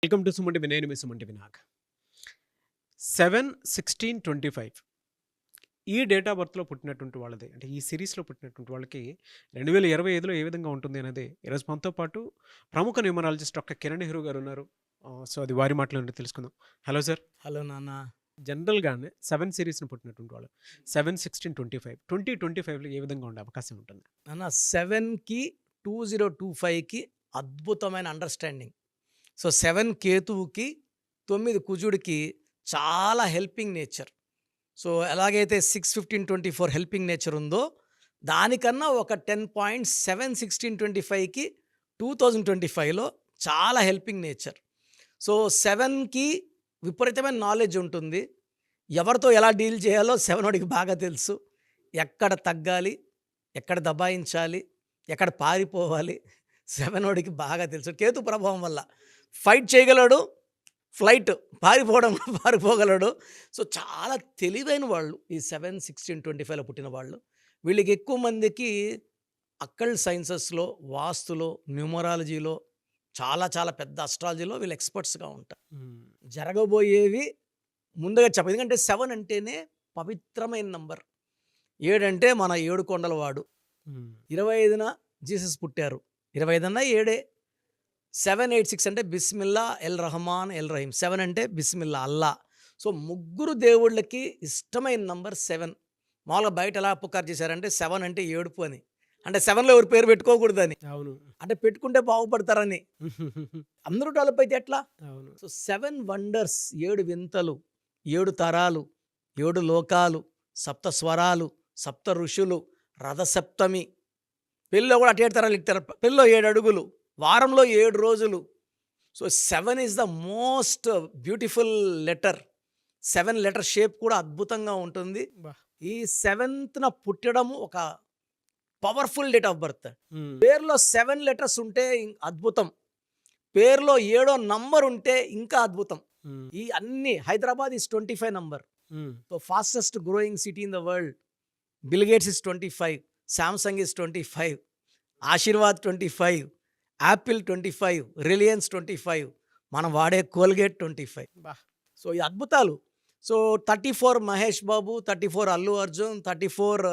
Welcome to సుమంటి Vinay మీ సుమంటి వినాగ్ 7/16/25 ఈ date of బర్త్లో పుట్టినటువంటి వాళ్ళది అంటే ఈ సిరీస్లో పుట్టినటువంటి వాళ్ళకి 2025లో ఏ విధంగా ఉంటుంది అనేది ఈరోజు మనతో పాటు ప్రముఖ న్యూమరాలజిస్ట్ డాక్టర్ కిరణ్ నెహ్రూ గారు ఉన్నారు. సో అది వారి మాటలు తెలుసుకుందాం. Hello sir. హలో నాన్న. జనరల్గానే 7 సిరీస్ని పుట్టినటువంటి వాళ్ళు 7/16/25 2025లో ఏ విధంగా ఉండే అవకాశం ఉంటుంది నాన్న 7కి 2025కి అద్భుతమైన అండర్స్టాండింగ్. సో 7 కేతువుకి 9 కుజుడికి చాలా హెల్పింగ్ నేచర్. సో ఎలాగైతే 6/15/24 హెల్పింగ్ నేచర్ ఉందో దానికన్నా ఒక 10 పాయింట్స్ 7/16/25కి 2025లో చాలా హెల్పింగ్ నేచర్. సో 7కి విపరీతమైన నాలెడ్జ్ ఉంటుంది. ఎవరితో ఎలా డీల్ చేయాలో 7 వాడికి బాగా తెలుసు. ఎక్కడ తగ్గాలి, ఎక్కడ దబాయించాలి, ఎక్కడ పారిపోవాలి 7 వాడికి బాగా తెలుసు. కేతు ప్రభావం వల్ల ఫైట్ చేయగలడు, ఫ్లైట్ పారిపోగలడు. సో చాలా తెలివైన వాళ్ళు ఈ 7/16/25లో పుట్టిన వాళ్ళు. వీళ్ళకి ఎక్కువ మందికి అక్కల్ట్ సైన్సెస్లో, వాస్తులో, న్యూమరాలజీలో చాలా చాలా పెద్ద అస్ట్రాలజీలో వీళ్ళు ఎక్స్పర్ట్స్గా ఉంటారు. జరగబోయేవి ముందుగా చెప్పదు. ఎందుకంటే 7 అంటేనే పవిత్రమైన నంబర్. 7 అంటే మన 7 కొండల వాడు. 25న జీసస్ పుట్టారు. 25 అన్నా 7. 786 అంటే బిస్మిల్లా ఎల్ రహమాన్ ఎల్ రహీం. 7 అంటే బిస్మిల్లా అల్లా. సో ముగ్గురు దేవుళ్ళకి ఇష్టమైన నంబర్ 7. మామూలుగా బయట ఎలా పుకారు చేశారంటే 7 అంటే ఏడుపు అని. అంటే 7లో ఎవరి పేరు పెట్టుకోకూడదని. అవును. అంటే పెట్టుకుంటే బాగుపడతారని. అందరూ డెవలప్ అయితే ఎట్లా? అవును. సో 7 వండర్స్, 7 వింతలు, 7 తరాలు, 7 లోకాలు, సప్త స్వరాలు, సప్త ఋషులు, రథసప్తమి. పెళ్ళిలో కూడా అటు 7 తరాలు ఇస్తారు. పెళ్ళిలో 7 అడుగులు, వారంలో 7 రోజులు. So 7 is the most beautiful letter. 7 letter shape కూడా అద్భుతంగా ఉంటుంది. ఈ 7న పుట్టడము ఒక పవర్ఫుల్ డేట్ ఆఫ్ బర్త్. పేరులో 7 లెటర్స్ ఉంటే అద్భుతం. పేరులో 7వ నంబర్ ఉంటే ఇంకా అద్భుతం. ఈ అన్ని Hyderabad is 25 number. So fastest growing city in the world. Bill Gates is 25, Samsung is 25, Aashirvaad 25, Apple 25, Reliance 25, మనం వాడే కోల్గేట్ 25. సో ఈ అద్భుతాలు. So 34 Mahesh Babu, 34 Allu Arjun, 34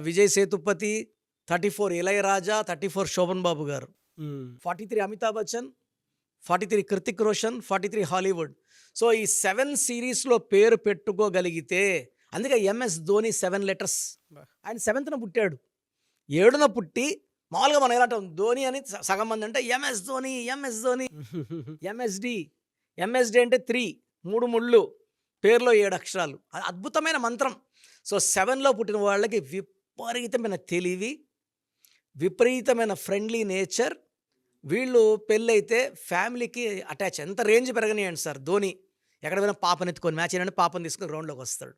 Vijay Sethupathi, 34 Ilaiyaraaja, 34 Sobhan Babu garu, 43 Amitabh Bachchan, 43 Hrithik Roshan, 43 Hollywood. So ఈ 7 సిరీస్లో పేరు పెట్టుకోగలిగితే, అందుకే ఎంఎస్ ధోని 7 లెటర్స్. ఆయన 7న పుట్టాడు. 7న పుట్టి మామూలుగా మనం ఎలా అంటాం ధోని అని సగం మంది అంటే MS Dhoni, MS Dhoni, MSD. MSD అంటే 3 ముళ్ళు, పేరులో 7 అక్షరాలు. అది అద్భుతమైన మంత్రం. సో 7లో పుట్టిన వాళ్ళకి విపరీతమైన తెలివి, విపరీతమైన ఫ్రెండ్లీ నేచర్. వీళ్ళు పెళ్ళైతే ఫ్యామిలీకి అటాచ్. ఎంత రేంజ్ పెరగనియండి సార్. ధోని ఎక్కడ పోయినా పాపని ఎత్తుకొని, మ్యాచ్ అయినా పాపని తీసుకొని గ్రౌండ్లోకి వస్తాడు.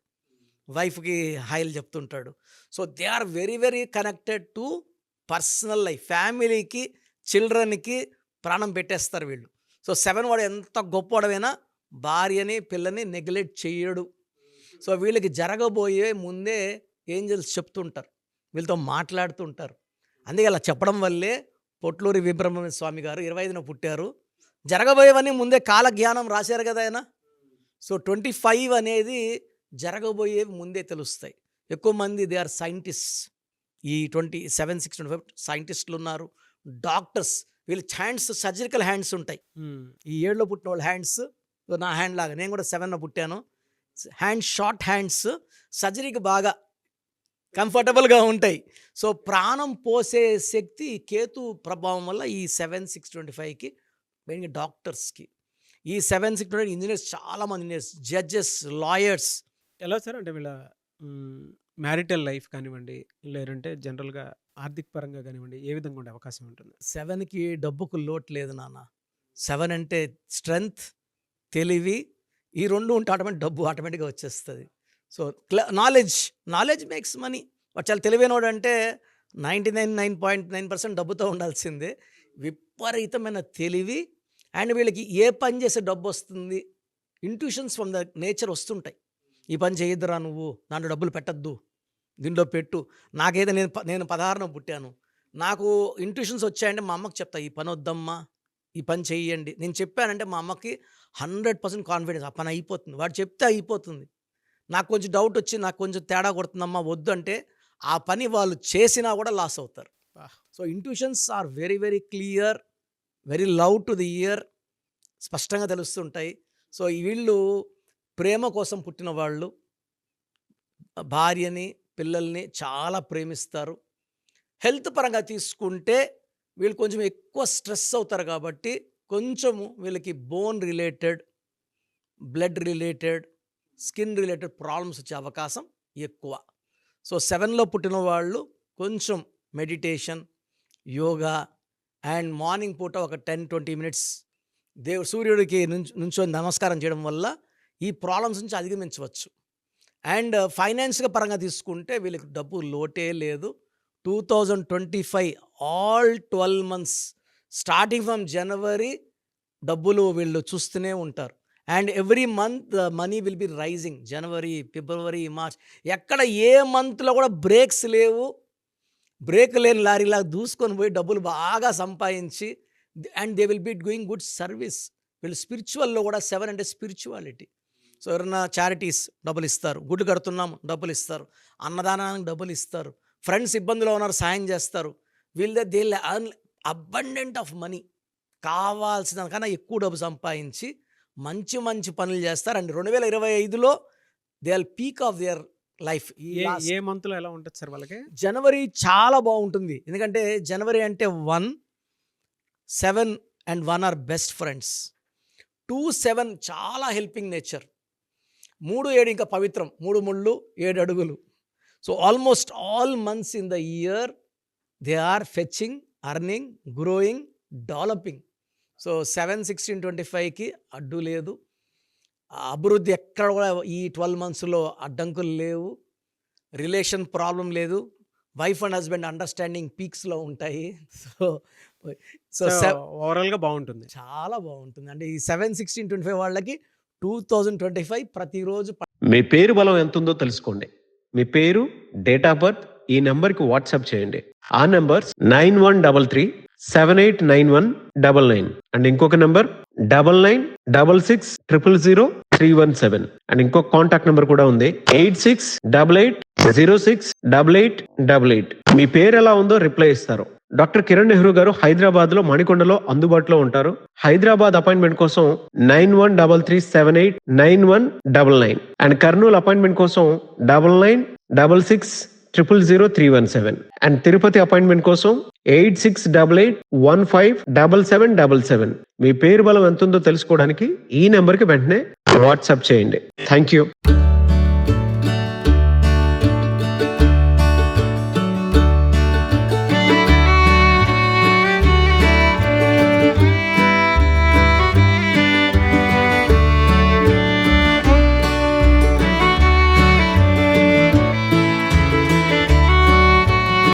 వైఫ్కి హాయిలు చెప్తుంటాడు. So they are very very connected to personal life. ఫ్యామిలీకి, చిల్డ్రన్కి ప్రాణం పెట్టేస్తారు వీళ్ళు. సో 7 వాడు ఎంత గొప్పవాడైనా భార్యని, పిల్లని నెగ్లెక్ట్ చేయడు. సో వీళ్ళకి జరగబోయే ముందే ఏంజల్స్ చెప్తుంటారు, వీళ్ళతో మాట్లాడుతుంటారు. అందుకే అలా చెప్పడం వల్లే పొట్లూరి వీరబ్రహ్మణ్య స్వామి గారు 25న పుట్టారు. జరగబోయేవన్నీ ముందే కాలజ్ఞానం రాశారు కదా ఆయన. సో 25 అనేది జరగబోయేవి ముందే తెలుస్తాయి. ఎక్కువ మంది దే ఆర్ సైంటిస్ట్. ఈ 27/6/25 సైంటిస్టులు ఉన్నారు, డాక్టర్స్. వీళ్ళ హ్యాండ్స్ సర్జికల్ హ్యాండ్స్ ఉంటాయి. ఈ 7లో పుట్టిన వాళ్ళ హ్యాండ్స్ నా హ్యాండ్ లాగా. నేను కూడా 7న పుట్టాను. హ్యాండ్స్ షార్ట్ హ్యాండ్స్, సర్జరీకి బాగా కంఫర్టబుల్గా ఉంటాయి. సో ప్రాణం పోసే శక్తి కేతు ప్రభావం వల్ల ఈ 7/6/25కి మెయిన్గా డాక్టర్స్కి. ఈ 7/6/25 ఇంజనీర్స్, చాలామంది ఇంజనీర్స్, జడ్జెస్, లాయర్స్. ఎలా సార్ అంటే వీళ్ళ మ్యారిటల్ లైఫ్ కానివ్వండి, లేదంటే జనరల్గా ఆర్థిక పరంగా కానివ్వండి, ఏ విధంగా ఉండే అవకాశం ఉంటుంది? 7కి డబ్బుకు లోటు లేదు నాన్న. 7 అంటే స్ట్రెంగ్త్, తెలివి, ఈ 2 ఉంటే డబ్బు ఆటోమేటిక్గా వచ్చేస్తుంది. So knowledge makes money. వాడు చాలా తెలివైనవాడు అంటే 99.9% డబ్బుతో ఉండాల్సిందే. విపరీతమైన తెలివి. అండ్ వీళ్ళకి ఏ పని చేసే డబ్బు వస్తుంది, ఇంట్యూషన్స్ ఫ్రమ్ ద నేచర్ వస్తుంటాయి. ఈ పని చేయొద్దురా, నువ్వు దాంట్లో డబ్బులు పెట్టద్దు, దీంట్లో పెట్టు. నాకైతే నేను 16న పుట్టాను. నాకు ఇంట్యూషన్స్ వచ్చాయంటే మా అమ్మకి చెప్తా, ఈ పని వద్దమ్మా, ఈ పని చెయ్యండి. నేను చెప్పానంటే మా అమ్మకి 100% కాన్ఫిడెన్స్. ఆ పని అయిపోతుంది. వాడు చెప్తే అయిపోతుంది. నాకు కొంచెం డౌట్ వచ్చి నాకు కొంచెం తేడా కొడుతుందమ్మా వద్దు అంటే ఆ పని వాళ్ళు చేసినా కూడా లాస్ అవుతారు. So intuitions are very very clear, very love to the ear, స్పష్టంగా తెలుస్తుంటాయి. సో వీళ్ళు ప్రేమ కోసం పుట్టిన వాళ్ళు, భార్యని పిల్లల్ని చాలా ప్రేమిస్తారు. హెల్త్ పరంగా తీసుకుంటే వీళ్ళు కొంచెం ఎక్కువ స్ట్రెస్ అవుతారు కాబట్టి కొంచెము వీళ్ళకి bone related, blood related, skin related problems వచ్చే అవకాశం ఎక్కువ. సో 7లో పుట్టిన వాళ్ళు కొంచెం మెడిటేషన్, యోగా అండ్ మార్నింగ్ పూట ఒక 10-20 మినిట్స్ సూర్యుడికి నుంచొని నమస్కారం చేయడం వల్ల ఈ ప్రాబ్లమ్స్ నుంచి అధిగమించవచ్చు. అండ్ ఫైనాన్స్గా పరంగా తీసుకుంటే వీళ్ళకి డబ్బు లోటే లేదు. 2025 all 12 months starting from January డబ్బులు వీళ్ళు చూస్తూనే ఉంటారు. And every month money will be rising. January, February, March ఎక్కడ ఏ మంత్లో కూడా బ్రేక్స్ లేవు. బ్రేక్ లేని లారీలాగా దూసుకొని పోయి డబ్బులు బాగా సంపాదించి and they will be doing good service. వీళ్ళు స్పిరిచువల్లో కూడా 7 అంటే స్పిరిచువాలిటీ. సో ఎవరైనా చారిటీస్ డబ్బులు ఇస్తారు, గుడ్లు కడుతున్నాం డబ్బులు ఇస్తారు, అన్నదానానికి డబ్బులు ఇస్తారు, ఫ్రెండ్స్ ఇబ్బందులో ఉన్నారు సాయం చేస్తారు. వీళ్ళ they earn abundant of money, కావాల్సిన కన్నా ఎక్కువ డబ్బు సంపాదించి మంచి మంచి పనులు చేస్తారు. అండ్ 2025లో they are peak of their life. ఏ మంత్లో ఎలా ఉంటుంది సార్ వాళ్ళకి? జనవరి చాలా బాగుంటుంది. ఎందుకంటే జనవరి అంటే 1, 7 అండ్ 1 ఆర్ బెస్ట్ ఫ్రెండ్స్. 2, 7 చాలా హెల్పింగ్ నేచర్. 3, 7 ఇంకా పవిత్రం. 3 ముళ్ళు 7 అడుగులు. So almost all months in the year they are fetching, earning, growing, developing. So 7, 16, 25కి అడ్డు లేదు. అభివృద్ధి ఎక్కడ కూడా ఈ 12 మంత్స్లో అడ్డంకులు లేవు. రిలేషన్ ప్రాబ్లం లేదు. వైఫ్ అండ్ హస్బెండ్ అండర్స్టాండింగ్ పీక్స్లో ఉంటాయి. సో సో ఓవరాల్గా బాగుంటుంది, చాలా బాగుంటుంది. అంటే ఈ 7, 16, 25 వాళ్ళకి 2025 ప్రతిరోజు మీ పేరు బలం ఎంత ఉందో తెలుసుకోండి. మీ పేరు, డేట్ ఆఫ్ బర్త్ ఈ నెంబర్కి వాట్సాప్ చేయండి. ఆ నెంబర్ 9133789199 అండ్ ఇంకొక నెంబర్ 9966000317 అండ్ ఇంకొక కాంటాక్ట్ నెంబర్ కూడా ఉంది 8688068888. మీ పేరు ఎలా ఉందో రిప్లై ఇస్తారు. డాక్టర్ కిరణ్ నెహ్రూ గారు హైదరాబాద్ లో మణికొండలో అందుబాటులో ఉంటారు. హైదరాబాద్ అపాయింట్మెంట్ కోసం 9133789199 అండ్ కర్నూలు అపాయింట్మెంట్ కోసం 9966000317 అండ్ తిరుపతి అపాయింట్మెంట్ కోసం 8688157777. మీ పేరు బలం ఎంత ఉందో తెలుసుకోవడానికి ఈ నెంబర్కి వెంటనే వాట్సాప్ చేయండి. Thank you.